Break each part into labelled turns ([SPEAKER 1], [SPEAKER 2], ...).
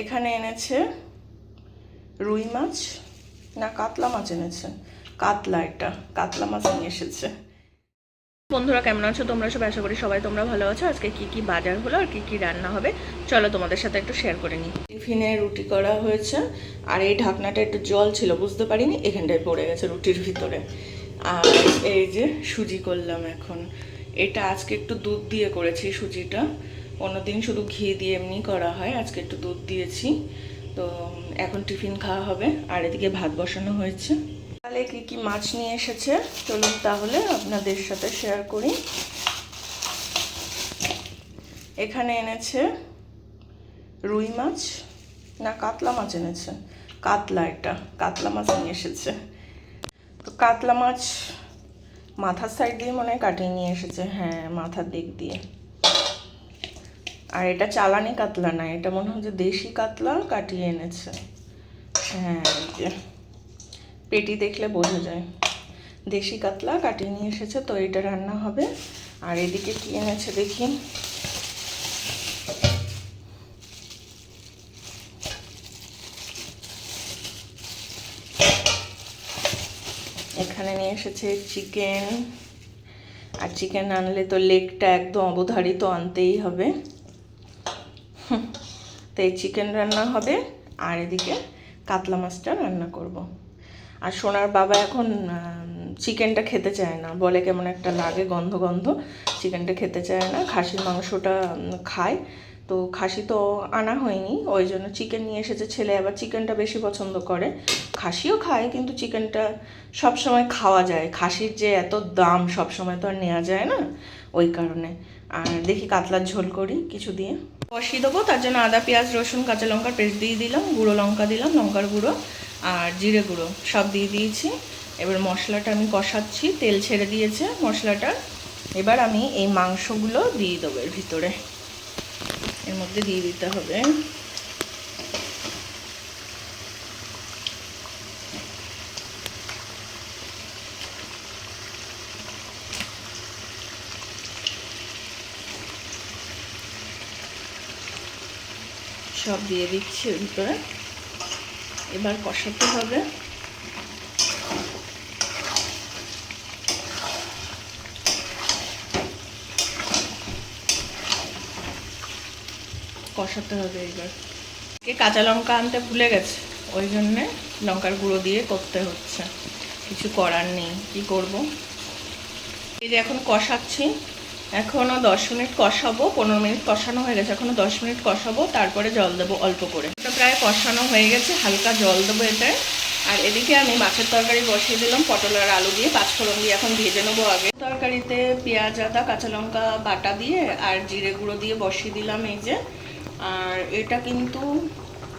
[SPEAKER 1] এখানে এনেছে রুই মাছ না কাতলা মাছ এনেছে, কাতলা, এটা কাতলা মাছ নিয়ে এসেছে। বন্ধুরা কেমন আছো তোমরা সব? আশা করি সবাই তোমরা ভালো আছো। আজকে কি কি বাজার হলো আর কি কি রান্না হবে চলো তোমাদের সাথে একটু শেয়ার করে নিই। টিফিনে রুটি করা হয়েছে, আর এই ঢাকনাটা একটু জল ছিল বুঝতে পারিনি, এখানটায় পড়ে গেছে রুটির ভিতরে। আর এই যে সুজি করলাম এখন, এটা আজকে একটু দুধ দিয়ে করেছি সুজিটা, অন্যদিন শুধু ঘি দিয়ে এমনি করা হয়, আজকে একটু দুধ দিয়েছি। তো এখন টিফিন খাওয়া হবে, আর এদিকে ভাত বসানো হয়েছে। তাহলে কি কি মাছ নিয়ে এসেছে চলুন তাহলে আপনাদের সাথে শেয়ার করি। এখানে এনেছে রুই মাছ না কাতলা মাছ এনেছে, কাতলা, এটা কাতলা মাছ নিয়ে এসেছে। তো কাতলা মাছ মাথার সাইড দিয়ে মনে হয় কাটিয়ে নিয়ে এসেছে, হ্যাঁ মাথার দিক দিয়ে। আর এটা চালানি কাতলা না, এটা মনে হয় যে দেশি কাতলা কাটিয়ে এনেছে। হ্যাঁ এই যে পেটি দেখলে বোঝা যায়, দেশি কাতলা কাটিয়ে নিয়ে এসেছে। তো এটা রান্না হবে। আর এদিকে কি এনেছে দেখি, এখানে নিয়ে এসেছে চিকেন। আর চিকেন আনলে তো লেগটা একদম অবধারিত আনতেই হবে। তো এই চিকেন রান্না হবে, আর এদিকে কাতলা মাছটা রান্না করব। আর সোনার বাবা এখন চিকেনটা খেতে চায় না, বলে কেমন একটা লাগে, গন্ধ গন্ধ, চিকেনটা খেতে চায় না। খাসির মাংসটা খায়, তো খাসি তো আনা হয়নি, ওই জন্য চিকেন নিয়ে এসেছে ছেলে। আবার চিকেনটা বেশি পছন্দ করে, খাসিও খায় কিন্তু চিকেনটা সব সময় খাওয়া যায়, খাসির যে এত দাম সব সময় তো আর নেওয়া যায় না, ওই কারণে। আর দেখি কাতলার ঝোল করি কিছু দিয়ে, কষিয়ে দেবো। তার জন্য আদা পেঁয়াজ রসুন কাঁচা লঙ্কার পেস্ট দিয়ে দিলাম, গুঁড়ো লঙ্কা দিলাম, লঙ্কার গুঁড়ো আর জিরে গুঁড়ো সব দিয়ে দিয়েছি। এবার মশলাটা আমি কষাচ্ছি, তেল ছেড়ে দিয়েছে মশলাটা। এবার আমি এই মাংসগুলো দিয়ে দেবো এর ভিতরে, এর মধ্যে দিয়ে দিতে হবে। সব দিয়ে দিচ্ছি এর ভিতরে, এবার কষাতে হবে। কষাতে হবে এবার। কাঁচা লঙ্কা আনতে ভুলে গেছে, ওই জন্যে লঙ্কার গুঁড়ো দিয়ে করতে হচ্ছে, কিছু করার নেই, কি করব। এই যে এখন কষাচ্ছি, এখনও 10 মিনিট কষাবো, 15 মিনিট কষানো হয়ে গেছে, এখনও 10 মিনিট কষাবো, তারপরে জল দেবো অল্প করে। এটা প্রায় কষানো হয়ে গেছে, হালকা জল দেবো এটায়। আর এদিকে আমি মাছের তরকারি বসিয়ে দিলাম, পটল আর আলু দিয়ে, পাঁচফোড়ন দিয়ে এখন ভেজে নেবো আগে। তরকারিতে পেঁয়াজ আদা কাঁচা লঙ্কা বাটা দিয়ে আর জিরে গুঁড়ো দিয়ে বসিয়ে দিলাম এই যে। আর এটা কিন্তু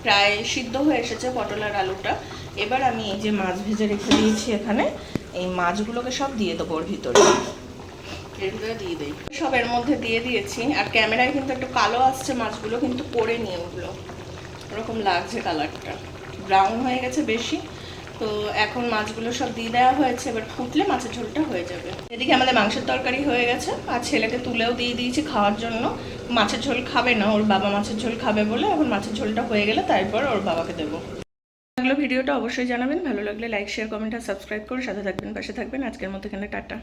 [SPEAKER 1] প্রায় সিদ্ধ হয়ে এসেছে পটল আর আলুটা। এবার আমি এই যে মাছ ভেজে রেখে দিয়েছি এখানে, এই মাছগুলোকে সব দিয়ে দেবো ওর ভিতরে, এর ভিতরে দিয়ে দিই সব, এর মধ্যে দিয়ে দিয়েছি। আর ক্যামেরায় কিন্তু একটু কালো আসছে মাছগুলো, কিন্তু পরে নিয়ে ওগুলো ওরকম লাগছে, কালারটা ব্রাউন হয়ে গেছে বেশি। তো এখন মাছগুলো সব দিয়ে দেওয়া হয়েছে, এবার ফুটলে মাছের ঝোলটা হয়ে যাবে। এদিকে আমাদের মাংসের তরকারি হয়ে গেছে, আর ছেলেকে তুলেও দিয়ে দিয়েছি খাওয়ার জন্য। মাছের ঝোল খাবে না, ওর বাবা মাছের ঝোল খাবে বলে এখন মাছের ঝোলটা হয়ে গেলে তারপর ওর বাবাকে দেবো। লাগলো ভিডিওটা অবশ্যই জানাবেন, ভালো লাগলে লাইক শেয়ার কমেন্ট আর সাবস্ক্রাইব করে সাথে থাকবেন, পাশে থাকবেন। আজকের মতো এখানে টাটা।